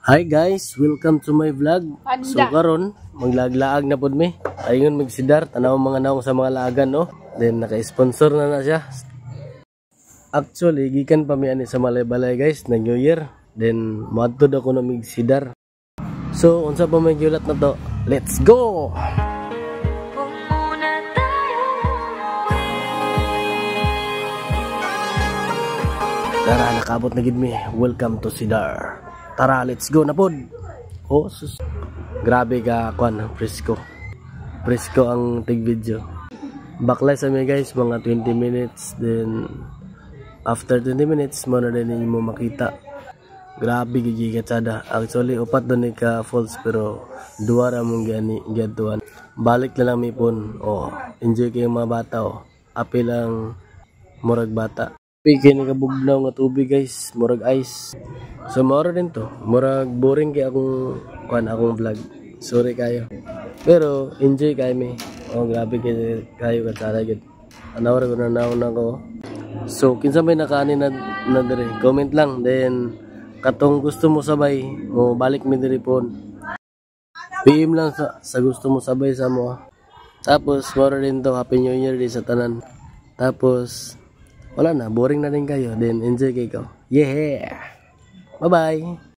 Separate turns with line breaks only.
Hi guys, welcome to my vlog. So karon maglaglaag na pod mi. Ayun magsidar tanaw mga naong sa mga laagan no. Then naka-sponsor na siya. Actually gikan pa mi ani sa Balay guys na New Year. Then moadto ako na magsidar. So unsa pa may giulat na to? Let's go. Tara, nakabot na gid mi. Welcome to Sidar. Tara, let's go na pod. Oh, sus. Grabe ka kwan, presko. Presko ang tig video. Baklay sa mi guys, mga 20 minutes. Then after 20 minutes, mo na din ninyo mo makita. Grabe gigikatsada. Actually, upat doon ka falls pero duwa ra mong giadtuan. Balik na lang mi pon. Oh, enjoy kayo mga bata oh. Apil ang murag bata. Kaya nakabugnaw nga tubig guys, murag ice. So maura din to, murag boring kaya akong vlog. Sorry kayo. Pero enjoy kayo mi. Oh grabe kayo katsara gid. Anawar ko na naon ako. So kinsa may nakaani na diri, comment lang. Then katong gusto mo sabay, mo balik mi diri pon. PM lang sa gusto mo sabay sa mo. Tapos maura din to, Happy New Year di sa tanan. Tapos wala na, boring na din kayo. Then enjoy kayo. Yeah! Bye-bye!